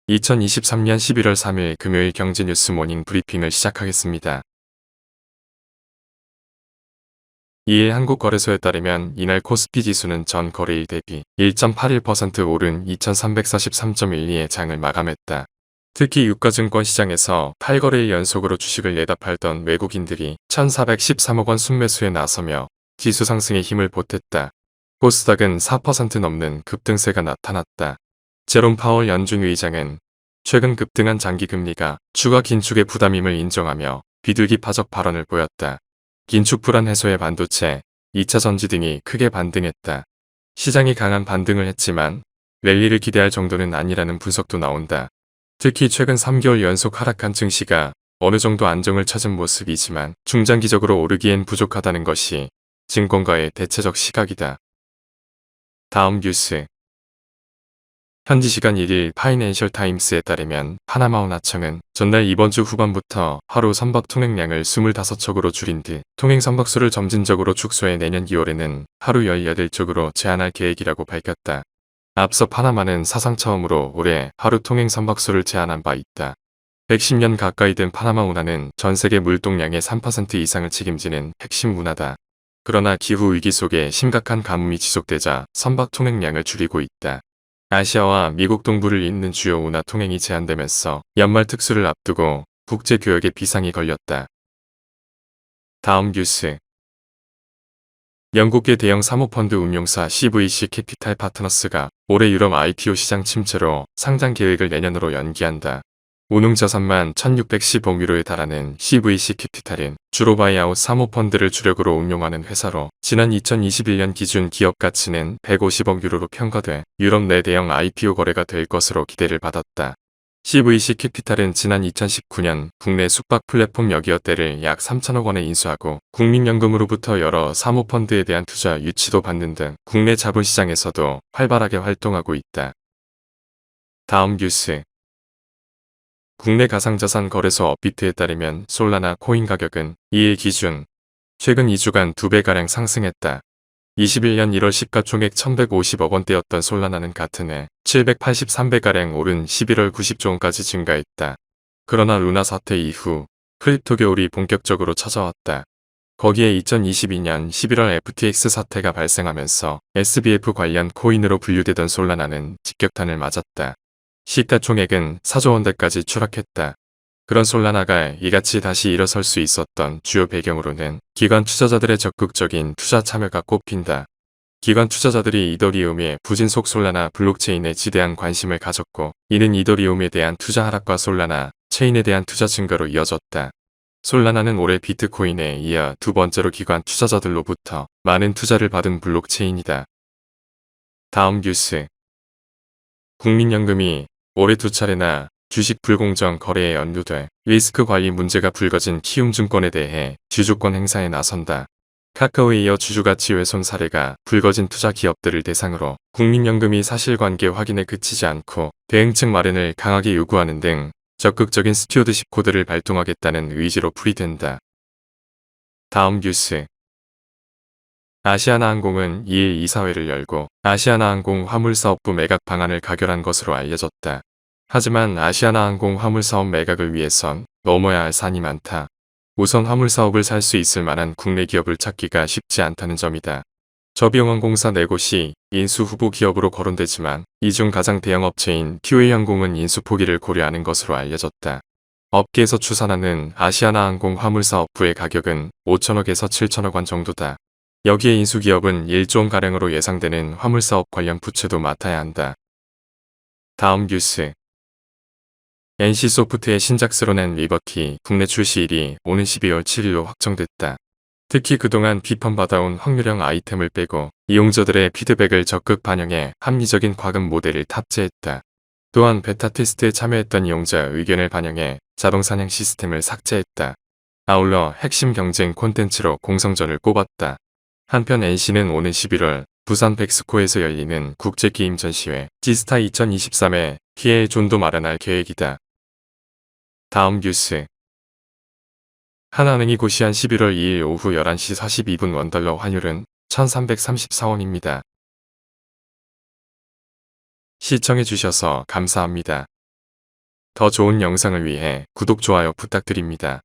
2023년 11월 3일 금요일 경제뉴스 모닝 브리핑을 시작하겠습니다. 이일 한국거래소에 따르면 이날 코스피 지수는 전 거래일 대비 1.81% 오른 2343.12의 장을 마감했다. 특히 유가증권 시장에서 8거래일 연속으로 주식을 내다 팔던 외국인들이 1,413억 원 순매수에 나서며 지수 상승에 힘을 보탰다. 코스닥은 4% 넘는 급등세가 나타났다. 제롬 파월 연준 의장은 최근 급등한 장기금리가 추가 긴축의 부담임을 인정하며 비둘기파적 발언을 보였다. 긴축 불안 해소에 반도체, 2차 전지 등이 크게 반등했다. 시장이 강한 반등을 했지만 랠리를 기대할 정도는 아니라는 분석도 나온다. 특히 최근 3개월 연속 하락한 증시가 어느 정도 안정을 찾은 모습이지만 중장기적으로 오르기엔 부족하다는 것이 증권가의 대체적 시각이다. 다음 뉴스. 현지 시간 1일 파이낸셜 타임스에 따르면 파나마 운하청은 전날 이번 주 후반부터 하루 선박 통행량을 25척으로 줄인 뒤 통행 선박수를 점진적으로 축소해 내년 2월에는 하루 18척으로 제한할 계획이라고 밝혔다. 앞서 파나마는 사상 처음으로 올해 하루 통행 선박수를 제한한 바 있다. 110년 가까이 된 파나마 운하는 전 세계 물동량의 3% 이상을 책임지는 핵심 운하다. 그러나 기후 위기 속에 심각한 가뭄이 지속되자 선박 통행량을 줄이고 있다. 아시아와 미국 동부를 잇는 주요 운하 통행이 제한되면서 연말 특수를 앞두고 국제교역에 비상이 걸렸다. 다음 뉴스. 영국계 대형 사모펀드 운용사 CVC 캐피탈 파트너스가 올해 유럽 IPO 시장 침체로 상장 계획을 내년으로 연기한다. 운용자산만 1610억 유로에 달하는 CVC 캐피탈은 주로 바이아웃 사모펀드를 주력으로 운용하는 회사로 지난 2021년 기준 기업 가치는 150억 유로로 평가돼 유럽 내 대형 IPO 거래가 될 것으로 기대를 받았다. CVC 캐피탈은 지난 2019년 국내 숙박 플랫폼 여기어때를 약 3천억 원에 인수하고 국민연금으로부터 여러 사모펀드에 대한 투자 유치도 받는 등 국내 자본시장에서도 활발하게 활동하고 있다. 다음 뉴스. 국내 가상자산 거래소 업비트에 따르면 솔라나 코인 가격은 2일 기준 최근 2주간 2배가량 상승했다. 21년 1월 시가총액 1150억 원대였던 솔라나는 같은 해 783배가량 오른 11월 90조 원까지 증가했다. 그러나 루나 사태 이후 크립토 겨울이 본격적으로 찾아왔다. 거기에 2022년 11월 FTX 사태가 발생하면서 SBF 관련 코인으로 분류되던 솔라나는 직격탄을 맞았다. 시가총액은 4조 원대까지 추락했다. 그런 솔라나가 이같이 다시 일어설 수 있었던 주요 배경으로는 기관 투자자들의 적극적인 투자 참여가 꼽힌다. 기관 투자자들이 이더리움의 부진속 솔라나 블록체인에 지대한 관심을 가졌고 이는 이더리움에 대한 투자 하락과 솔라나 체인에 대한 투자 증가로 이어졌다. 솔라나는 올해 비트코인에 이어 두 번째로 기관 투자자들로부터 많은 투자를 받은 블록체인이다. 다음 뉴스. 국민연금이 올해 2차례나 주식 불공정 거래에 연루돼 리스크 관리 문제가 불거진 키움증권에 대해 주주권 행사에 나선다. 카카오에 이어 주주가치 훼손 사례가 불거진 투자 기업들을 대상으로 국민연금이 사실관계 확인에 그치지 않고 대응책 마련을 강하게 요구하는 등 적극적인 스튜어드십 코드를 발동하겠다는 의지로 풀이된다. 다음 뉴스. 아시아나항공은 2일 이사회를 열고 아시아나항공 화물사업부 매각 방안을 가결한 것으로 알려졌다. 하지만 아시아나항공 화물사업 매각을 위해선 넘어야 할 산이 많다. 우선 화물사업을 살 수 있을 만한 국내 기업을 찾기가 쉽지 않다는 점이다. 저비용항공사 4곳이 인수 후보 기업으로 거론되지만 이 중 가장 대형 업체인 티웨이항공은 인수 포기를 고려하는 것으로 알려졌다. 업계에서 추산하는 아시아나항공 화물사업부의 가격은 5천억에서 7천억 원 정도다. 여기에 인수기업은 1조 원가량으로 예상되는 화물사업 관련 부채도 맡아야 한다. 다음 뉴스. NC소프트의 신작스로 낸 리버티 국내 출시일이 오는 12월 7일로 확정됐다. 특히 그동안 비판받아온 확률형 아이템을 빼고 이용자들의 피드백을 적극 반영해 합리적인 과금 모델을 탑재했다. 또한 베타 테스트에 참여했던 이용자 의견을 반영해 자동 사냥 시스템을 삭제했다. 아울러 핵심 경쟁 콘텐츠로 공성전을 꼽았다. 한편 NC는 오는 11월 부산 백스코에서 열리는 국제게임 전시회 지스타 2023에 PA 존도 마련할 계획이다. 다음 뉴스. 하나은행이 고시한 11월 2일 오후 11시 42분 원달러 환율은 1334원입니다. 시청해주셔서 감사합니다. 더 좋은 영상을 위해 구독, 좋아요 부탁드립니다.